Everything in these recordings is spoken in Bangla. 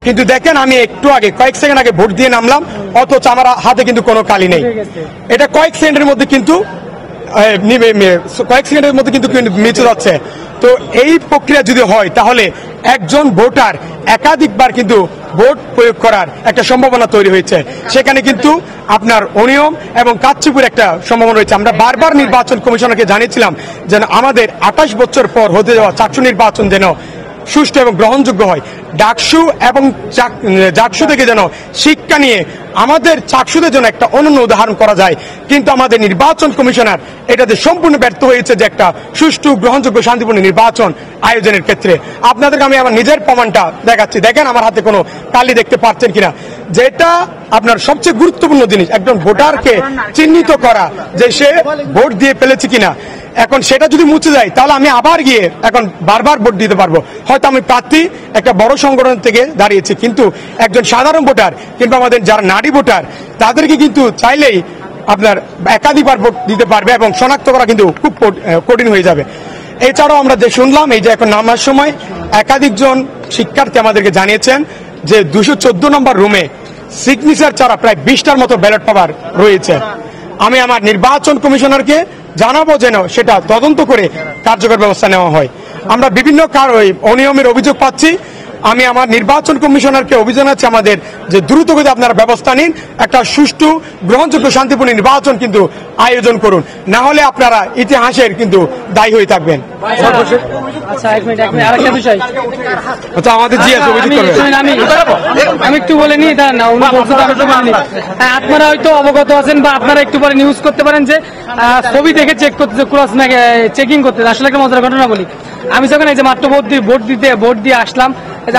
কিন্তু দেখেন আমি একটু আগে কয়েক সেকেন্ড আগে ভোট দিয়ে নামলাম, অথচ আমার হাতে কিন্তু কোনো কালি নেই। এটা কয়েক সেকেন্ডের মধ্যে কিন্তু মিচে যাচ্ছে। তো এই প্রক্রিয়া যদি হয় তাহলে একজন ভোটার একাধিকবার কিন্তু ভোট প্রয়োগ করার একটা সম্ভাবনা তৈরি হয়েছে। সেখানে কিন্তু আপনার অনিয়ম এবং কারচুপির একটা সম্ভাবনা রয়েছে। আমরা বারবার নির্বাচন কমিশনারকে জানিয়েছিলাম যেন আমাদের 28 বছর পর হতে যাওয়া চাকসু নির্বাচন যেন সুষ্ঠু এবং গ্রহণযোগ্য হয়। ডাকসু এবং জাকসু থেকে যেন শিক্ষা নিয়ে আমাদের চাকসুদের জন্য একটা অনন্য উদাহরণ করা যায়। কিন্তু আমাদের নির্বাচন কমিশনার এটাতে সম্পূর্ণ ব্যর্থ হয়েছে যে একটা সুষ্ঠু গ্রহণযোগ্য শান্তিপূর্ণ নির্বাচন আয়োজনের ক্ষেত্রে। আপনাদেরকে আমি আমার নিজের প্রমাণটা দেখাচ্ছি, দেখেন আমার হাতে কোনো কালি দেখতে পাচ্ছেন কিনা। যেটা আপনার সবচেয়ে গুরুত্বপূর্ণ জিনিস, একজন ভোটারকে চিহ্নিত করা যে সে ভোট দিয়ে ফেলেছে কিনা। এখন সেটা যদি মুছে যায় তাহলে আমি আবার গিয়ে এখন বারবার ভোট দিতে পারবো। হয়তো আমি প্রার্থী একটা বড় সংগঠন থেকে দাঁড়িয়েছি, কিন্তু একজন সাধারণ ভোটার কিংবা আমাদের যারা নারী ভোটার তাদেরকে কিন্তু চাইলেই আপনার একাধিকবার ভোট দিতে পারবে এবং শনাক্ত করা কিন্তু খুব কঠিন হয়ে যাবে। এছাড়াও আমরা যে শুনলাম এই যে এখন নামার সময় একাধিকজন শিক্ষার্থী আমাদেরকে জানিয়েছেন যে 214 নম্বর রুমে সিগনেচার ছাড়া প্রায় 20টার মতো ব্যালট পেপার রয়েছে। আমি আমার নির্বাচন কমিশনারকে জানাবো যেন সেটা তদন্ত করে কার্যকর ব্যবস্থা নেওয়া হয়। আমরা বিভিন্ন অনিয়মের অভিযোগ পাচ্ছি। আমি আমার নির্বাচন কমিশনারকে অভিযোগ জানাচ্ছি আমাদের যে দ্রুতগতিতে আপনারা ব্যবস্থা নিন, একটা সুষ্ঠু গ্রহণযোগ্য শান্তিপূর্ণ নির্বাচন কিন্তু আয়োজন করুন, না হলে আপনারা ইতিহাসের কিন্তু দায়ী হয়ে থাকবেন। আমি একটু বলে নি, আপনারা হয়তো অবগত আছেন বা আপনারা একটু পরে নিউজ করতে পারেন যে ছবি দেখে চেক করতে, ক্রস চেকিং করতে। আসলে একটা মজার ঘটনা বলি, আমি যখন এই যে মাত্র ভোট দিয়ে আসলাম,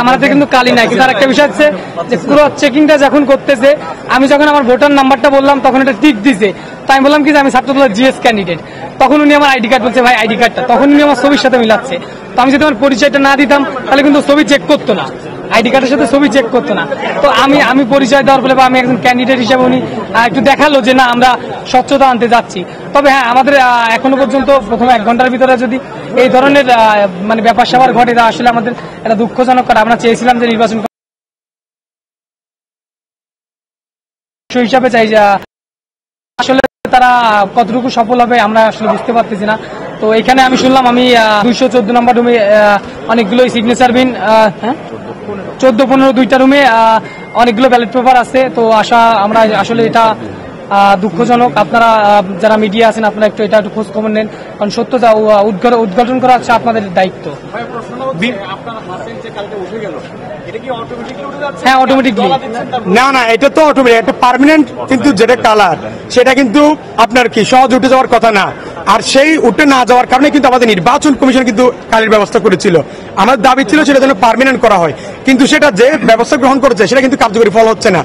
আমার হাতে কিন্তু কালি নাই। কিন্তু আর একটা বিষয় হচ্ছে যে ক্রস চেকিংটা যখন করতেছে, আমি যখন আমার ভোটার নাম্বারটা বললাম তখন এটা টিক দিছে। তো আমি বললাম কি যে আমি ছাত্রদলের জিএস ক্যান্ডিডেট। তখন উনি আমার আইডি কার্ড বলছে, ভাই আইডি কার্ডটা। তখন উনি আমার ছবির সাথে মিলাচ্ছে। তো আমি যদি আমার পরিচয়টা না দিতাম তাহলে কিন্তু ছবি চেক করতো না, আইডি কার্ডের সাথে ছবি চেক করতো না। তো আমি পরিচয় দেওয়ার ফলে বা আমি একজন ক্যান্ডিডেট হিসেবে উনি একটু দেখালো যে না আমরা স্বচ্ছতা আনতে যাচ্ছি। তবে হ্যাঁ, আমাদের এখনো পর্যন্ত প্রথম 1 ঘন্টার ভিতরে যদি এই ধরনের মানে ব্যাপার স্যাপার ঘটে তা আসলে আমাদের এটা দুঃখজনক। কারণ আমরা চেয়েছিলাম যে নির্বাচন হিসাবে চাই যে আসলে তারা কতটুকু সফল হবে আমরা আসলে বুঝতে পারতেছি না। তো এখানে আমি শুনলাম আমি 214 নম্বর রুমে অনেকগুলো সিগনেচার বিন 14-15 দুইটা রুমে অনেকগুলো ব্যালট পেপার আছে। তো আমরা আসলে এটা দুঃখজনক। আপনারা যারা মিডিয়া আছেন আপনারা একটু এটা একটু খোঁজ খবর নেন, কারণ সত্যতা উদ্ঘাটন করা হচ্ছে আপনাদের দায়িত্ব। হ্যাঁ, অটোমেটিকলি না, এটা তো অটোমেটিক, একটা পার্মানেন্ট কিন্তু যেটা কালার সেটা কিন্তু আপনার কি সহজ উঠে যাওয়ার কথা না। আর সেই উঠে না যাওয়ার কারণে কিন্তু আমাদের নির্বাচন কমিশন কিন্তু কালির ব্যবস্থা করেছিল। আমার দাবি ছিল সেটা যেন পার্মানেন্ট করা হয়, কিন্তু সেটা যে ব্যবস্থা গ্রহণ করেছে সেটা কিন্তু কার্যকরী ফল হচ্ছে না,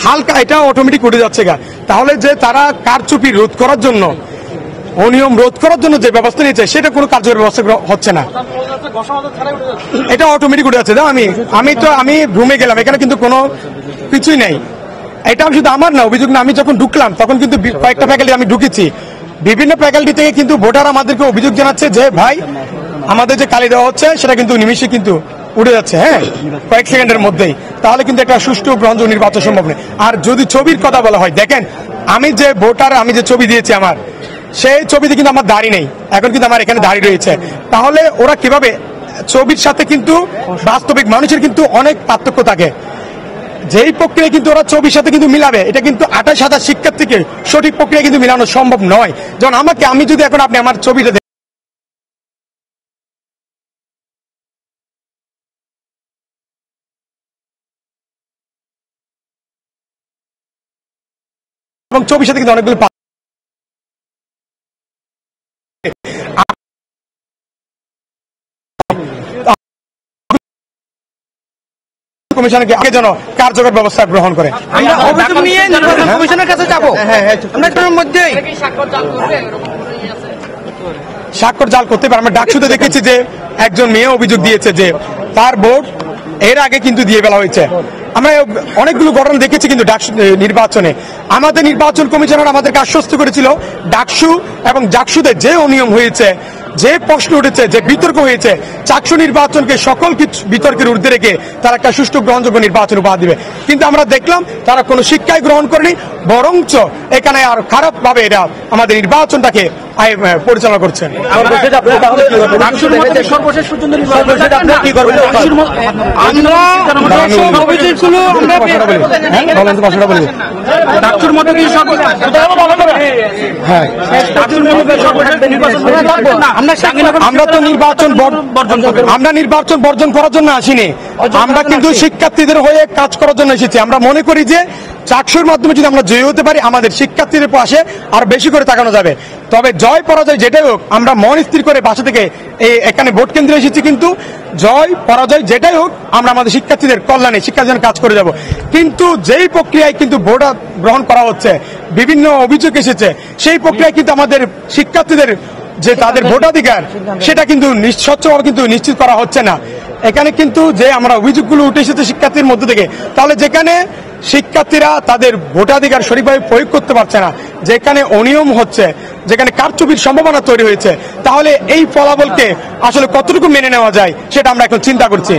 হালকা এটা অটোমেটিক উঠে যাচ্ছে। তাহলে যে তারা কারচুপি রোধ করার জন্য, অনিয়ম রোধ করার জন্য যে ব্যবস্থা নিয়েছে সেটা কোনো কার্যকরী ব্যবস্থা হচ্ছে না, এটা অটোমেটিক উঠে যাচ্ছে। আমি রুমে গেলাম, এখানে কিন্তু কোনো কিছুই নেই। এটা শুধু আমার না অভিযোগ না, আমি যখন ঢুকলাম তখন কিন্তু কয়েকটা ফ্যাকাল্টি আমি ঢুকেছি, বিভিন্ন ফ্যাকাল্টি থেকে কিন্তু ভোটার আমাদেরকে অভিযোগ জানাচ্ছে যে ভাই আমাদের যে কালি দেওয়া হচ্ছে সেটা কিন্তু নিমিষে কিন্তু উঠে যাচ্ছে, হ্যাঁ কয়েক সেকেন্ডের মধ্যেই। তাহলে কিন্তু একটা সুষ্ঠু গ্রহণযোগ্য নির্বাচন সম্ভব নেই। আর যদি ছবির কথা বলা হয়, দেখেন আমি যে ভোটার, আমি যে ছবি দিয়েছি আমার সেই ছবিতে কিন্তু আমার দাড়ি নেই, এখন কিন্তু আমার এখানে দাড়ি রয়েছে। তাহলে ওরা কিভাবে ছবির সাথে কিন্তু বাস্তবিক মানুষের কিন্তু অনেক পার্থক্য থাকে, যেই প্রক্রিয়া কিন্তু ওরা ছবির সাথে কিন্তু মিলাবে, এটা কিন্তু 28,000 শিক্ষার্থীকে সঠিক প্রক্রিয়া কিন্তু মিলানো সম্ভব নয়। যেমন আমি যদি এখন আপনি আমার ছবিটা এবং ছবির সাথে কিন্তু অনেকগুলো কমিশনকে আগে যেন কার্যকর ব্যবস্থা গ্রহণ করে। আমরা অভিযোগ নিয়ে নির্বাচন কমিশনের কাছে যাবো। আমরা এটার মধ্যেই স্বাক্ষর জাল করতে পারে। আমরা ডাকসুতে দেখেছি যে একজন মেয়ে অভিযোগ দিয়েছে যে তার ভোট এর আগে কিন্তু দিয়ে ফেলা হয়েছে। আমরা অনেকগুলো ঘটনা দেখেছি কিন্তু ডাকসু নির্বাচনে। আমাদের নির্বাচন কমিশনার আমাদেরকে আশ্বস্ত করেছিল ডাকসু এবং জাকসুতে যে অনিয়ম হয়েছে যে প্রশ্ন উঠেছে, যে বিতর্ক হয়েছে, চাকসু নির্বাচনকে সকল কিছু বিতর্কের ঊর্ধ্বে রেখে তারা একটা সুষ্ঠু গ্রহণযোগ্য নির্বাচন উপহার দিবে, কিন্তু আমরা দেখলাম তারা কোনো শিক্ষাই গ্রহণ করেনি, বরঞ্চ এখানে আর খারাপ ভাবে এরা আমাদের নির্বাচনটাকে পরিচালনা করছেন। আমরা নির্বাচন বর্জন করার জন্য আসিনি, আমরা কিন্তু শিক্ষার্থীদের হয়ে কাজ করার জন্য এসেছি। আমরা মনে করি যে চাকসুর মাধ্যমে যদি আমরা জয়ী হতে পারি, আমাদের শিক্ষার্থীদের পাশে আর বেশি করে তাকানো যাবে। তবে জয় পরাজয় যেটাই হোক, আমরা মন স্থির করে বাসা থেকে এখানে ভোট কেন্দ্রে এসেছি, কিন্তু জয় পরাজয় যেটাই হোক আমরা আমাদের শিক্ষার্থীদের কল্যাণে শিক্ষার্থীদের কাজ করে যাব। কিন্তু যেই প্রক্রিয়ায় কিন্তু ভোট গ্রহণ করা হচ্ছে, বিভিন্ন অভিযোগ এসেছে, সেই প্রক্রিয়ায় কিন্তু আমাদের শিক্ষার্থীদের যে তাদের ভোটাধিকার সেটা কিন্তু স্বচ্ছভাবে কিন্তু নিশ্চিত করা হচ্ছে না। এখানে কিন্তু যে আমরা অভিযোগগুলো উঠে এসেছে শিক্ষার্থীর মধ্য থেকে, তাহলে যেখানে শিক্ষার্থীরা তাদের ভোটাধিকার সঠিকভাবে প্রয়োগ করতে পারছে না, যেখানে অনিয়ম হচ্ছে, যেখানে কারচুপির সম্ভাবনা তৈরি হয়েছে, তাহলে এই ফলাফলকে আসলে কতটুকু মেনে নেওয়া যায় সেটা আমরা এখন চিন্তা করছি।